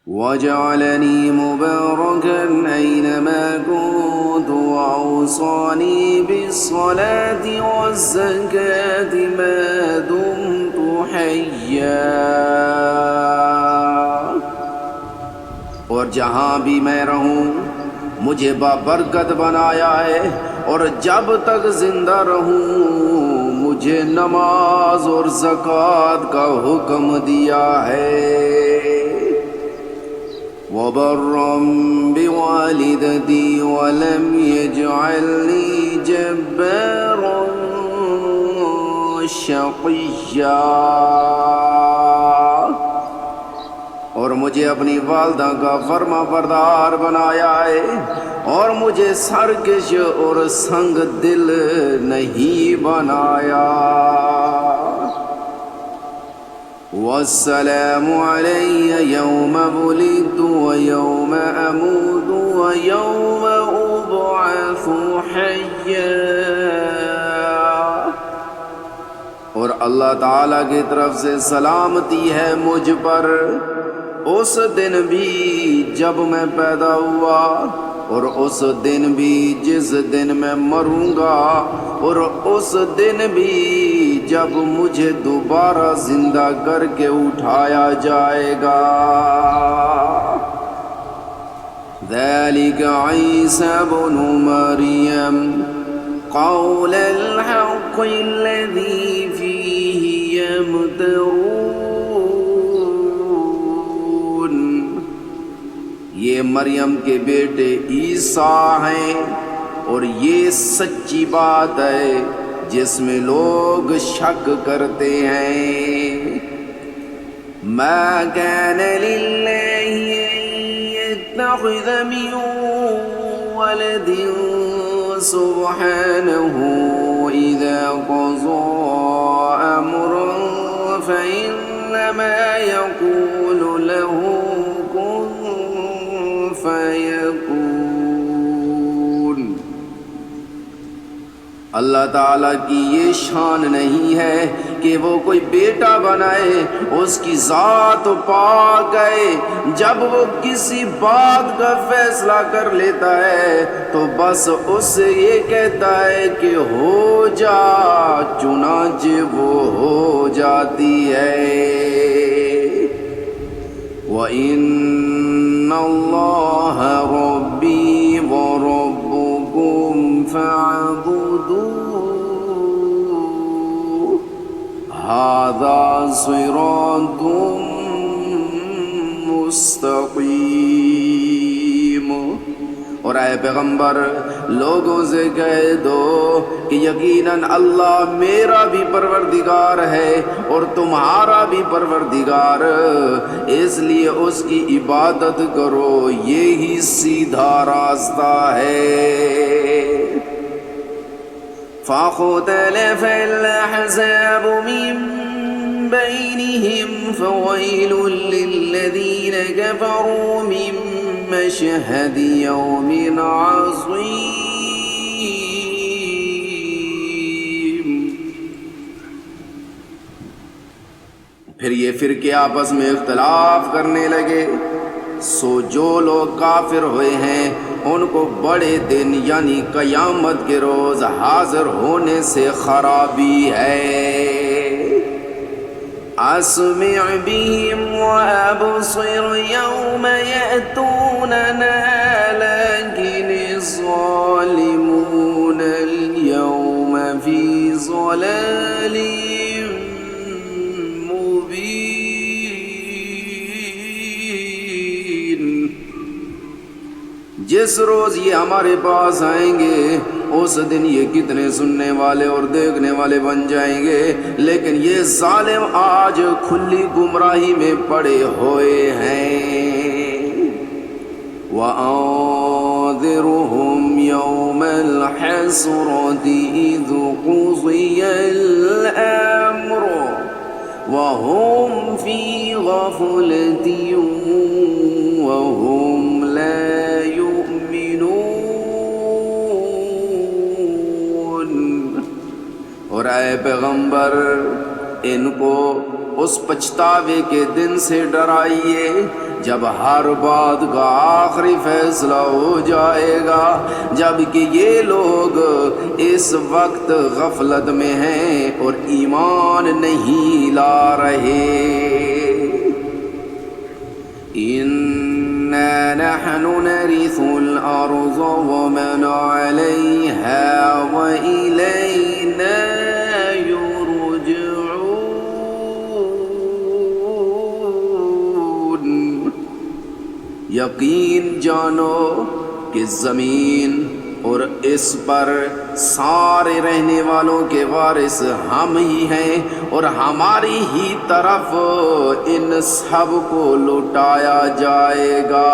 وجعلني مباركا أينما كنت وأوصاني بالصلاة والزكاة ما دمت حيا. اور جہاں بھی میں رہوں مجھے بابرکت بنایا ہے، اور جب تک زندہ رہوں مجھے نماز اور زکوٰۃ کا حکم دیا ہے. وبرا بوالدتي ولم يجعلني جبارا شقيا. اور مجھے اپنی والدہ کا فرما بردار بنایا ہے، اور مجھے سرکش اور سنگ دل نہیں بنایا. والسلام علی یوم ولدت ویوم اموت ویوم ابعث حیا. اور اللہ تعالیٰ کی طرف سے سلامتی ہے مجھ پر اس دن بھی جب میں پیدا ہوا، اور اس دن بھی جس دن میں مروں گا، اور اس دن بھی جب مجھے دوبارہ زندہ کر کے اٹھایا جائے گا. ذلك عیسی بن مریم قول الحق الذی فیہ یمترون. یہ مریم کے بیٹے عیسیٰ ہیں، اور یہ سچی بات ہے جس میں لوگ شک کرتے ہیں. ما كان لله أن يتخذ من ولد سبحانه إذا قضى أمرا فإنما يقول له كن فيكون. اللہ تعالیٰ کی یہ شان نہیں ہے کہ وہ کوئی بیٹا بنائے، اس کی ذات پاک ہے. جب وہ کسی بات کا فیصلہ کر لیتا ہے تو بس اس سے یہ کہتا ہے کہ ہو جا، چنانچہ وہ ہو جاتی ہے. وَإِنَّ اللَّهَ رَبِّي وَرَبُّكُمْ فَاعْبُدُوهُ هَذَا صِرَاطٌ مُسْتَقِيمٌ. اور اے پیغمبر لوگوں سے کہہ دو کہ یقیناً اللہ میرا بھی پروردگار ہے اور تمہارا بھی پروردگار، اس لیے اس کی عبادت کرو، یہی سیدھا راستہ ہے. فاختلف الأحزاب من بينهم فويل للذين كفروا من مشهد يوم عظيم. پھر یہ فرقے آپس میں اختلاف کرنے لگے، سو جو لوگ کافر ہوئے ہیں ان کو بڑے دن یعنی قیامت کے روز حاضر ہونے سے خرابی ہے. اسمع بهم وابصر يوم يأتوننا لكن الظالمون اليوم في ضلال مبين. جس روز یہ ہمارے پاس آئیں گے اس دن یہ کتنے سننے والے اور دیکھنے والے بن جائیں گے، لیکن یہ ظالم آج کھلی گمراہی میں پڑے ہوئے ہیں. وَأَنذِرْهُمْ يَوْمَ الْحَسْرَةِ إِذْ قُضِيَ الْأَمْرُ وَهُمْ فِي غَفْلَةٍ وَهُمْ لَا يُؤْمِنُونَ. اور اے پیغمبر ان کو اس پچھتاوے کے دن سے ڈرائیے جب ہر بات کا آخری فیصلہ ہو جائے گا، جبکہ یہ لوگ اس وقت غفلت میں ہیں اور ایمان نہیں لا رہے۔ إِنَّا نَحْنُ نَرِثُ الْأَرْضَ وَمَنْ عَلَيْهَا وَإِلَيْنَا يُرْجَعُونَ۔ یقین جانو کہ زمین اور اس پر سارے رہنے والوں کے وارث ہم ہی ہیں، اور ہماری ہی طرف ان سب کو لوٹایا جائے گا۔